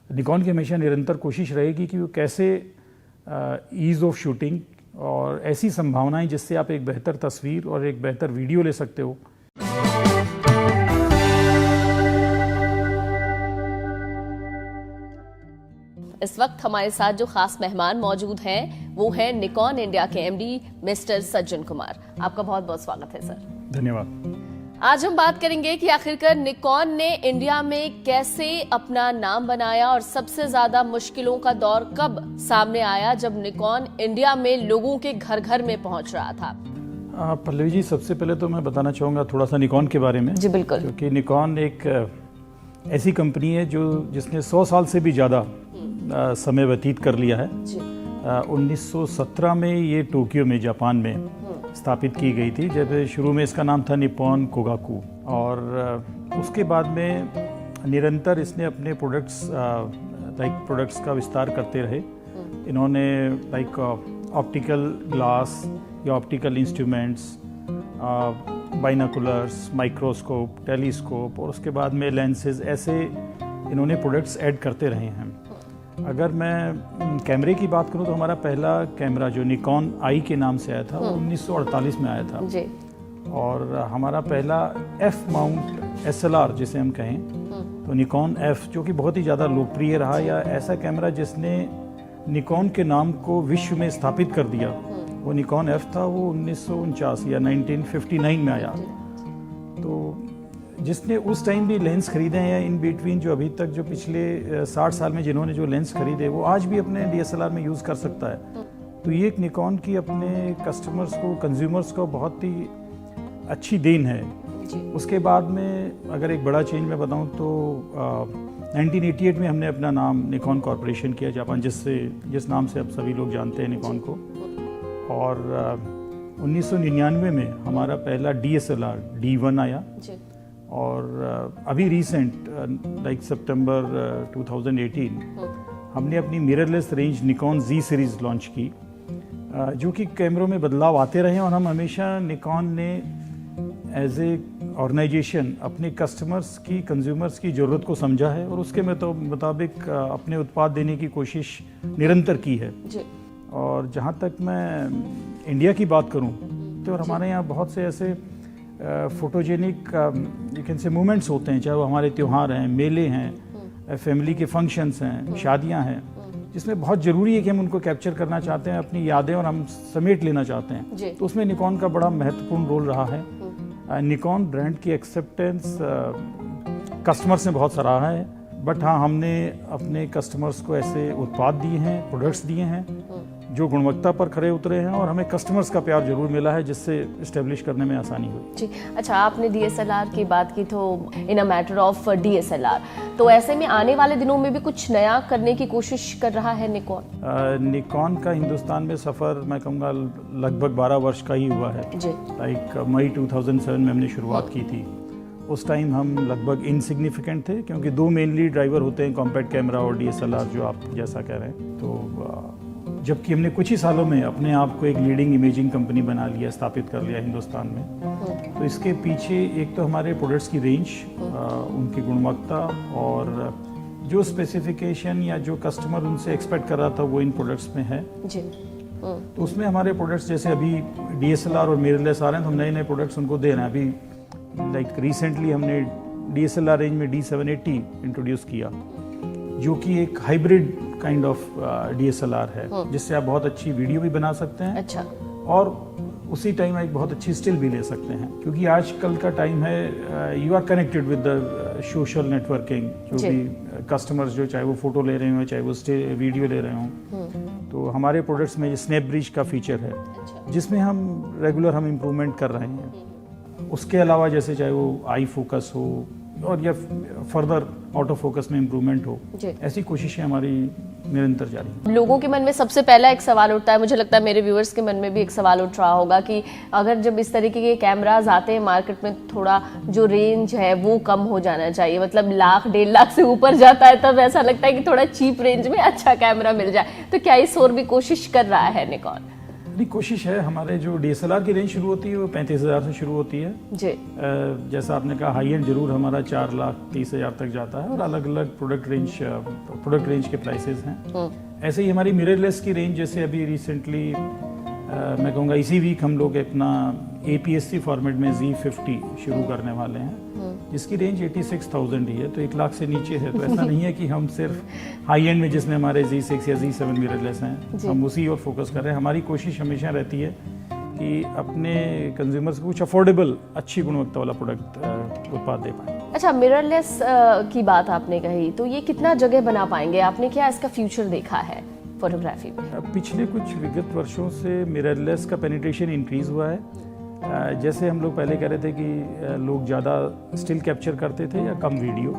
Nikon की हमेशा निरंतर कोशिश रहेगी कि वो कैसे ईज़ ऑफ शूटिंग और ऐसी संभावनाएं जिससे आप एक बेहतर तस्वीर और एक बेहतर वीडियो ले सकते हो। इस वक्त हमारे साथ जो खास मेहमान मौजूद हैं वो है निकॉन इंडिया के एमडी मिस्टर सज्जन कुमार। आपका बहुत बहुत स्वागत है सर। धन्यवाद। आज हम बात करेंगे कि आखिरकार निकॉन ने इंडिया में कैसे अपना नाम बनाया और सबसे ज्यादा मुश्किलों का दौर कब सामने आया जब निकॉन इंडिया में लोगों के घर घर में पहुंच रहा था। पल्लवी जी, सबसे पहले तो मैं बताना चाहूँगा थोड़ा सा निकॉन के बारे में। जी बिल्कुल। क्योंकि निकॉन एक ऐसी कंपनी है जिसने 100 साल से भी ज़्यादा समय व्यतीत कर लिया है। 1917 में ये टोक्यो में, जापान में स्थापित की गई थी। जब शुरू में इसका नाम था निप्पॉन कोगाकू, और उसके बाद में निरंतर इसने अपने प्रोडक्ट्स का विस्तार करते रहे। इन्होंने ऑप्टिकल ग्लास या optical instruments, binoculars, microscope, telescope और उसके बाद में लेंसेज, ऐसे इन्होंने प्रोडक्ट्स ऐड करते रहे हैं। अगर मैं कैमरे की बात करूं तो हमारा पहला कैमरा जो निकॉन आई के नाम से आया था वो 1948 में आया था जी। और हमारा पहला एफ माउंट SLR जिसे हम कहें तो निकॉन एफ, जो कि बहुत ही ज़्यादा लोकप्रिय रहा, या ऐसा कैमरा जिसने निकॉन के नाम को विश्व में स्थापित कर दिया, वो निकॉन एफ था। वो 1949 या 1959 में आया। तो जिसने उस टाइम भी लेंस खरीदे हैं या इन बिटवीन जो अभी तक जो पिछले 60 साल में जिन्होंने जो लेंस खरीदे वो आज भी अपने DSLR में यूज़ कर सकता है। तो ये एक निकॉन की अपने कस्टमर्स को, कंज्यूमर्स को बहुत ही अच्छी देन है। उसके बाद में अगर एक बड़ा चेंज मैं बताऊं तो 1988 में हमने अपना नाम निकॉन कॉरपोरेशन किया जापान, जिस नाम से अब सभी लोग जानते हैं निकॉन को। और 1999 में हमारा पहला DSLR D1 आया। और अभी रिसेंट सितंबर 2018 हमने अपनी mirrorless range Nikon Z series launch की, जो कि कैमरों में बदलाव आते रहे। और हम हमेशा निकॉन ने एज ए ऑर्गेनाइजेशन अपने कस्टमर्स की, कंज्यूमर्स की ज़रूरत को समझा है और उसके मुताबिक अपने उत्पाद देने की कोशिश निरंतर की है जी। और जहाँ तक मैं इंडिया की बात करूँ तो हमारे यहाँ बहुत से ऐसे photogenic you can say movements होते हैं, चाहे वो हमारे त्यौहार हैं, मेले हैं, फैमिली के फंक्शंस हैं, शादियां हैं, जिसमें बहुत ज़रूरी है कि हम उनको कैप्चर करना चाहते हैं, अपनी यादें, और हम समेट लेना चाहते हैं। तो उसमें निकॉन का बड़ा महत्वपूर्ण रोल रहा है। निकॉन ब्रांड की एक्सेप्टेंस कस्टमर्स ने बहुत सराहा है। बट हाँ, हमने अपने कस्टमर्स को ऐसे उत्पाद दिए हैं, प्रोडक्ट्स दिए हैं जो गुणवत्ता पर खरे उतरे हैं, और हमें कस्टमर्स का प्यार जरूर मिला है जिससे इस्टेब्लिश करने में आसानी हुई जी। अच्छा, आपने DSLR की बात की तो इन अ मैटर ऑफ DSLR, तो ऐसे में आने वाले दिनों में भी कुछ नया करने की कोशिश कर रहा है निकॉन? निकॉन का हिंदुस्तान में सफ़र मैं कहूँगा लगभग 12 वर्ष का ही हुआ है जी। मई 2007 में हमने शुरुआत की थी। उस टाइम हम लगभग इनसिग्निफिकेंट थे, क्योंकि दो मेनली ड्राइवर होते हैं, कॉम्पैक्ट कैमरा और DSLR, जो आप जैसा कह रहे हैं। तो जबकि हमने कुछ ही सालों में अपने आप को एक लीडिंग इमेजिंग कंपनी बना लिया, स्थापित कर लिया हिंदुस्तान में। तो इसके पीछे एक तो हमारे प्रोडक्ट्स की रेंज, उनकी गुणवत्ता और जो स्पेसिफिकेशन या जो कस्टमर उनसे एक्सपेक्ट कर रहा था वो इन प्रोडक्ट्स में है जी। तो उसमें हमारे प्रोडक्ट्स, जैसे अभी DSLR और मिररलेस आ रहे हैं, तो हम नए नए प्रोडक्ट्स उनको दे रहे हैं। अभी रिसेंटली हमने DSLR रेंज में D780 इंट्रोड्यूस किया, जो कि एक हाइब्रिड काइंड ऑफ DSLR है, जिससे आप बहुत अच्छी वीडियो भी बना सकते हैं। अच्छा। और उसी टाइम एक बहुत अच्छी स्टिल भी ले सकते हैं, क्योंकि आजकल का टाइम है, you are connected with the social networking. जो भी कस्टमर्स जो चाहे वो फोटो ले रहे हो, चाहे वो वीडियो ले रहे हो, तो हमारे प्रोडक्ट्स में स्नैप ब्रिज का फीचर है, जिसमें हम रेगुलर इम्प्रूवमेंट कर रहे हैं। उसके अलावा जैसे चाहे वो आई फोकस हो और या फर्दर ऑटो फोकस में इम्प्रूवमेंट हो, ऐसी कोशिशें हमारी निरंतर जारी हैं। लोगों के मन में सबसे पहला एक सवाल उठता है, मुझे लगता है मेरे व्यूअर्स के मन में भी एक सवाल उठ रहा होगा कि अगर जब इस तरीके के कैमराज आते हैं मार्केट में, थोड़ा जो रेंज है वो कम हो जाना चाहिए, मतलब लाख 1.5 लाख से ऊपर जाता है तब ऐसा लगता है कि थोड़ा चीप रेंज में अच्छा कैमरा मिल जाए, तो क्या इस ओर भी कोशिश कर रहा है निकॉन? नहीं, कोशिश है। हमारे जो DSLR की रेंज शुरू होती है वो 35,000 से शुरू होती है जी। जैसा आपने कहा, हाई एंड जरूर हमारा 4,30,000 तक जाता है, और अलग अलग प्रोडक्ट रेंज के प्राइसेस हैं। ऐसे ही हमारी मिररलेस की रेंज, जैसे अभी रिसेंटली मैं कहूँगा इसी वीक हम लोग अपना APS-C फॉर्मेट में Z50 शुरू करने वाले हैं, जिसकी रेंज 86,000 ही है, तो 1 लाख से नीचे है। तो ऐसा नहीं है कि हम सिर्फ हाई एंड में जिसमें हमारे Z6 या Z7 मिररलेस हैं, हम उसी और फोकस कर रहे हैं। हमारी कोशिश हमेशा रहती है कि अपने कंज्यूमर्स को कुछ अफोर्डेबल, अच्छी गुणवत्ता वाला प्रोडक्ट उत्पाद दे पाएँ। अच्छा, मिररलेस की बात आपने कही, तो ये कितना जगह बना पाएंगे? आपने क्या इसका फ्यूचर देखा है फोटोग्राफी में? पिछले कुछ विगत वर्षों से मिररलेस का पेनिट्रेशन इंक्रीज हुआ है। जैसे हम लोग पहले कह रहे थे कि लोग ज़्यादा स्टिल कैप्चर करते थे या कम वीडियो,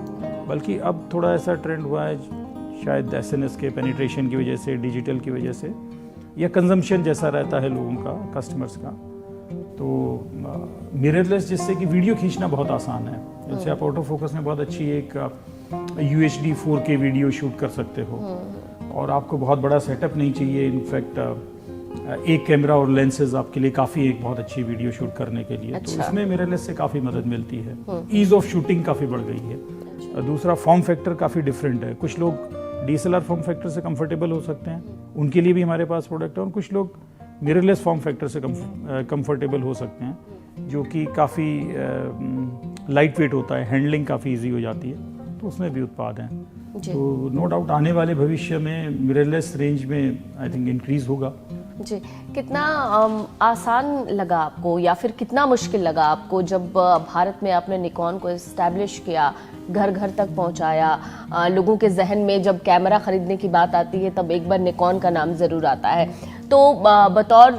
बल्कि अब थोड़ा ऐसा ट्रेंड हुआ है, शायद SNS के पेनिट्रेशन की वजह से, डिजिटल की वजह से, या कंजम्पशन जैसा रहता है लोगों का, कस्टमर्स का, तो मिररलेस जिससे कि वीडियो खींचना बहुत आसान है। जैसे आप ऑटो फोकस में बहुत अच्छी एक UHD 4K वीडियो शूट कर सकते हो, और आपको बहुत बड़ा सेटअप नहीं चाहिए। इनफैक्ट एक कैमरा और लेंसेज आपके लिए काफ़ी, एक बहुत अच्छी वीडियो शूट करने के लिए। अच्छा। तो इसमें मिररलेस से काफ़ी मदद मिलती है। ईज ऑफ शूटिंग काफ़ी बढ़ गई है। दूसरा, फॉर्म फैक्टर काफ़ी डिफरेंट है। कुछ लोग DSLR फॉर्म फैक्टर से कंफर्टेबल हो सकते हैं, उनके लिए भी हमारे पास प्रोडक्ट है, और कुछ लोग मिररलेस फॉर्म फैक्टर से कंफर्टेबल हो सकते हैं, जो कि काफ़ी लाइट वेट होता है, हैंडलिंग काफ़ी ईजी हो जाती है, तो उसमें भी उत्पाद हैं। तो नो डाउट आने वाले भविष्य में मिररलेस रेंज में आई थिंक इंक्रीज होगा। जी। कितना आसान लगा आपको, या फिर कितना मुश्किल लगा आपको जब भारत में आपने निकॉन को इस्टेब्लिश किया, घर घर तक पहुंचाया? लोगों के जहन में जब कैमरा खरीदने की बात आती है तब एक बार निकॉन का नाम ज़रूर आता है। तो बतौर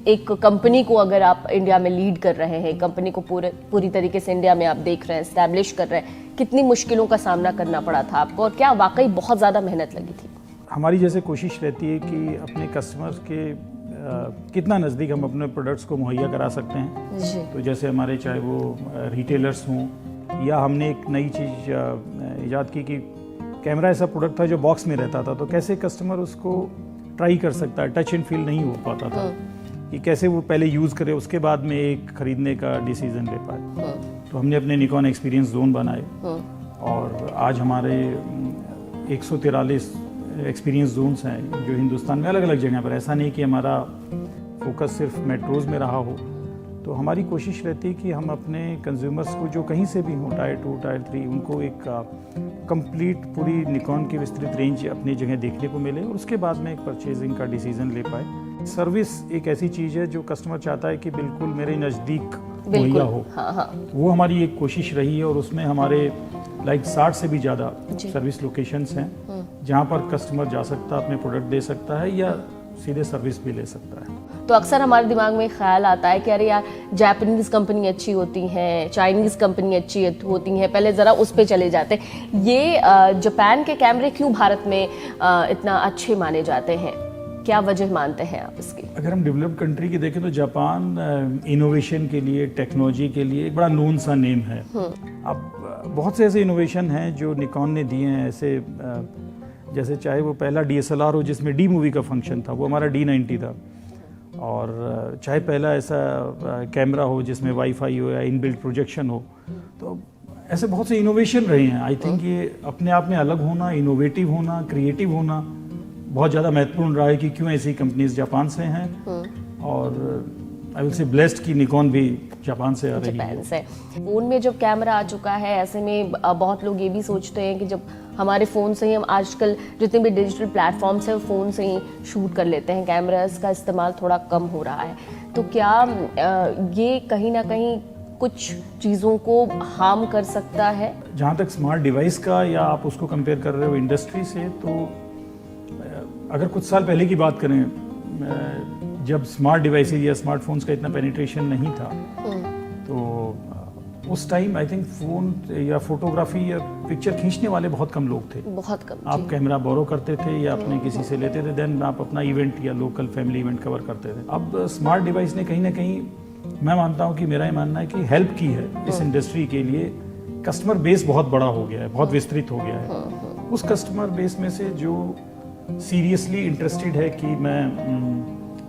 एक कंपनी को अगर आप इंडिया में लीड कर रहे हैं, कंपनी को पूरी तरीके से इंडिया में आप देख रहे हैं, इस्टेब्लिश कर रहे हैं, कितनी मुश्किलों का सामना करना पड़ा था आपको, और क्या वाकई बहुत ज़्यादा मेहनत लगी थी? हमारी जैसे कोशिश रहती है कि अपने कस्टमर्स के कितना नज़दीक हम अपने प्रोडक्ट्स को मुहैया करा सकते हैं। जी। तो जैसे हमारे चाहे वो रिटेलर्स हों, या हमने एक नई चीज़ ईजाद की कि कैमरा ऐसा प्रोडक्ट था जो बॉक्स में रहता था, तो कैसे कस्टमर उसको ट्राई कर सकता है, टच एंड फील नहीं हो पाता था, कि कैसे वो पहले यूज़ करे, उसके बाद में एक खरीदने का डिसीजन ले पाए। तो हमने अपने निकॉन एक्सपीरियंस जोन बनाए, और आज हमारे 143 एक्सपीरियंस जोन्स हैं जो हिंदुस्तान में अलग अलग जगह पर। ऐसा नहीं कि हमारा फोकस सिर्फ मेट्रोज़ में रहा हो। तो हमारी कोशिश रहती है कि हम अपने कंज्यूमर्स को जो कहीं से भी हो, टायर 2, टायर 3, उनको एक कंप्लीट पूरी निकॉन की विस्तृत रेंज अपनी जगह देखने को मिले, और उसके बाद में एक परचेजिंग का डिसीजन ले पाए। सर्विस एक ऐसी चीज़ है जो कस्टमर चाहता है कि बिल्कुल मेरे नज़दीक मुहैया हो। हाँ। वो हमारी एक कोशिश रही है, और उसमें हमारे 60 से भी ज़्यादा सर्विस लोकेशंस हैं जहाँ पर कस्टमर जा सकता है, अपने प्रोडक्ट दे सकता है, या सीधे सर्विस भी ले सकता है। तो अक्सर हमारे दिमाग में ख्याल आता है कि अरे यार, जापानीज़ कंपनी अच्छी होती हैं, चाइनीज़ कंपनी अच्छी होती हैं, पहले ज़रा उस पर चले जाते हैं। ये जापान के कैमरे क्यों भारत में इतना अच्छे माने जाते हैं? क्या वजह मानते हैं आप इसकी? अगर हम डेवलप्ड कंट्री की देखें तो जापान इनोवेशन के लिए, टेक्नोलॉजी के लिए एक बड़ा नोन सा नेम है। अब बहुत से ऐसे इनोवेशन हैं जो निकॉन ने दिए हैं, ऐसे जैसे चाहे वो पहला DSLR हो जिसमें D मूवी का फंक्शन था, वो हमारा D90 था, और चाहे पहला ऐसा कैमरा हो जिसमें वाईफाई हो या इनबिल्ट प्रोजेक्शन हो। तो ऐसे बहुत से इनोवेशन रहे हैं। आई थिंक ये अपने आप में अलग होना, इनोवेटिव होना, क्रिएटिव होना बहुत ज़्यादा महत्वपूर्ण रहा है कि क्यों ऐसी कंपनीज जापान से हैं, और आई विल से ब्लेस्ड कि निकॉन भी जापान से आ रही है। फ़ोन में जब कैमरा आ चुका है, ऐसे में बहुत लोग ये भी सोचते हैं कि जब हमारे फ़ोन से ही हम आजकल जितने भी डिजिटल प्लेटफॉर्म्स हैं, फ़ोन से ही शूट कर लेते हैं, कैमरास का इस्तेमाल थोड़ा कम हो रहा है। तो क्या ये कहीं ना कहीं कुछ चीज़ों को हार्म कर सकता है? जहाँ तक स्मार्ट डिवाइस का या आप उसको कंपेयर कर रहे हो इंडस्ट्री से, तो अगर कुछ साल पहले की बात करें, जब स्मार्ट डिवाइसेज या स्मार्टफोन्स का इतना पेनिट्रेशन नहीं था, तो उस टाइम आई थिंक फ़ोन या फोटोग्राफी या पिक्चर खींचने वाले बहुत कम लोग थे। बहुत कम। आप कैमरा बोरो करते थे या अपने किसी से लेते थे, देन आप अपना इवेंट या लोकल फैमिली इवेंट कवर करते थे। अब स्मार्ट डिवाइस ने कहीं ना कहीं, मैं मानता हूँ कि मेरा ये मानना है कि हेल्प की है इस इंडस्ट्री के लिए। कस्टमर बेस बहुत बड़ा हो गया है, बहुत विस्तृत हो गया है। उस कस्टमर बेस में से जो सीरियसली इंटरेस्टेड है कि मैं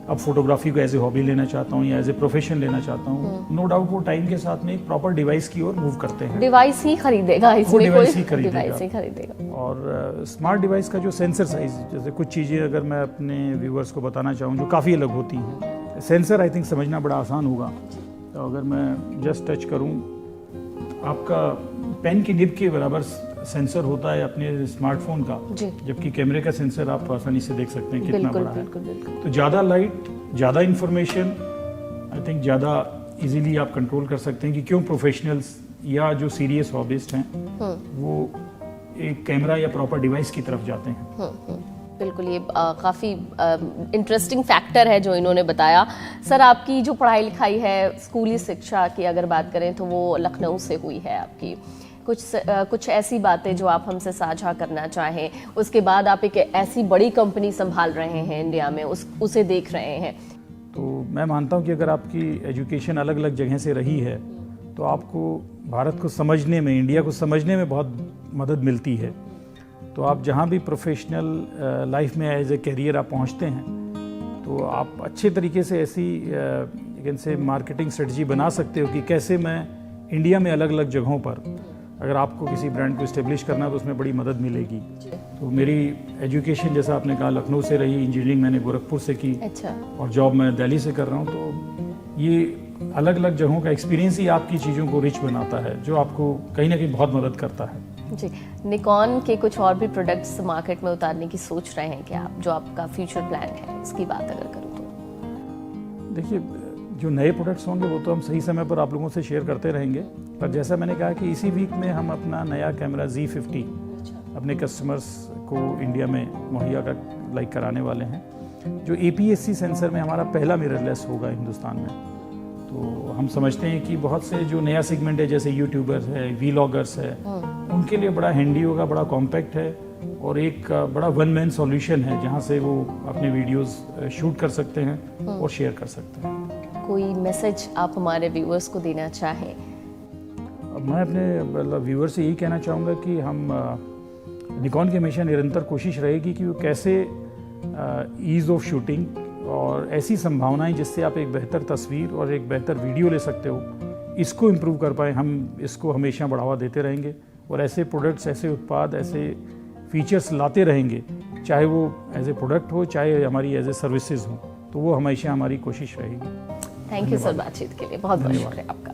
अब फोटोग्राफी को एज ए हॉबी लेना चाहता हूँ या एज ए प्रोफेशन लेना चाहता हूँ, नो डाउट वो टाइम के साथ में एक प्रॉपर डिवाइस की ओर मूव करते हैं। डिवाइस ही खरीदेगा, इसमें डिवाइस ही कोई खरीदेगा। डिवाइस ही खरीदेगा। और स्मार्ट डिवाइस का जो सेंसर साइज, जैसे कुछ चीज़ें अगर मैं अपने व्यूअर्स को बताना चाहूँ जो काफ़ी अलग होती हैं, सेंसर आई थिंक समझना बड़ा आसान होगा। तो अगर मैं जस्ट टच करूँ, आपका पेन की निब के बराबर सेंसर होता है अपने स्मार्टफोन का, जबकि कैमरे का सेंसर आप आसानी से देख सकते हैं कितना बड़ा है। तो ज़्यादा लाइट, ज़्यादा इंफॉर्मेशन, आई थिंक ज़्यादा इजीली आप कंट्रोल कर सकते हैं कि क्यों प्रोफेशनल्स या जो सीरियस हॉबिस्ट हैं वो एक कैमरा या प्रॉपर डिवाइस की तरफ जाते हैं। बिल्कुल, ये काफ़ी इंटरेस्टिंग फैक्टर है जो इन्होंने बताया। सर, आपकी जो पढ़ाई लिखाई है, स्कूली शिक्षा की अगर बात करें तो वो लखनऊ से हुई है आपकी। कुछ ऐसी बातें जो आप हमसे साझा करना चाहें, उसके बाद आप एक ऐसी बड़ी कंपनी संभाल रहे हैं इंडिया में, उसे देख रहे हैं। तो मैं मानता हूँ कि अगर आपकी एजुकेशन अलग अलग जगह से रही है तो आपको भारत को समझने में, इंडिया को समझने में बहुत मदद मिलती है। तो आप जहाँ भी प्रोफेशनल लाइफ में एज ए कैरियर आप पहुँचते हैं तो आप अच्छे तरीके से ऐसी से मार्केटिंग स्ट्रेटजी बना सकते हो कि कैसे मैं इंडिया में अलग अलग जगहों पर, अगर आपको किसी ब्रांड को इस्टेब्लिश करना तो उसमें बड़ी मदद मिलेगी। तो मेरी एजुकेशन, जैसा आपने कहा, लखनऊ से रही, इंजीनियरिंग मैंने गोरखपुर से की। अच्छा। और जॉब मैं दिल्ली से कर रहा हूँ। तो ये अलग अलग जगहों का एक्सपीरियंस ही आपकी चीज़ों को रिच बनाता है, जो आपको कहीं ना कहीं बहुत मदद करता है। जी, निकॉन के कुछ और भी प्रोडक्ट्स मार्केट में उतारने की सोच रहे हैं क्या आप, जो आपका फ्यूचर प्लान है, इसकी बात अगर करूँ तो? देखिए, जो नए प्रोडक्ट्स होंगे वो तो हम सही समय पर आप लोगों से शेयर करते रहेंगे, पर जैसा मैंने कहा कि इसी वीक में हम अपना नया कैमरा Z50 अपने कस्टमर्स को इंडिया में मुहैया कराने वाले हैं, जो APS-C सेंसर में हमारा पहला मिररलेस होगा हिंदुस्तान में। तो हम समझते हैं कि बहुत से जो नया सेगमेंट है, जैसे यूट्यूबर्स है, वीलॉगर्स है, उनके लिए बड़ा हैंडी होगा, बड़ा कॉम्पैक्ट है और एक बड़ा वन मैन सॉल्यूशन है जहां से वो अपने वीडियोस शूट कर सकते हैं और शेयर कर सकते हैं। कोई मैसेज आप हमारे व्यूअर्स को देना चाहें? मैं अपने व्यूअर्स से यही कहना चाहूँगा कि हम निकॉन की हमेशा निरंतर कोशिश रहेगी कि वो कैसे ईज़ ऑफ शूटिंग और ऐसी संभावनाएं जिससे आप एक बेहतर तस्वीर और एक बेहतर वीडियो ले सकते हो, इसको इम्प्रूव कर पाए। हम इसको हमेशा बढ़ावा देते रहेंगे और ऐसे प्रोडक्ट्स, ऐसे उत्पाद, ऐसे फीचर्स लाते रहेंगे, चाहे वो एज ए प्रोडक्ट हो, चाहे हमारी एज ए सर्विसेज हो। तो वो हमेशा हमारी कोशिश रहेगी। थैंक यू सर, बातचीत के लिए बहुत बहुत शुक्रिया आपका।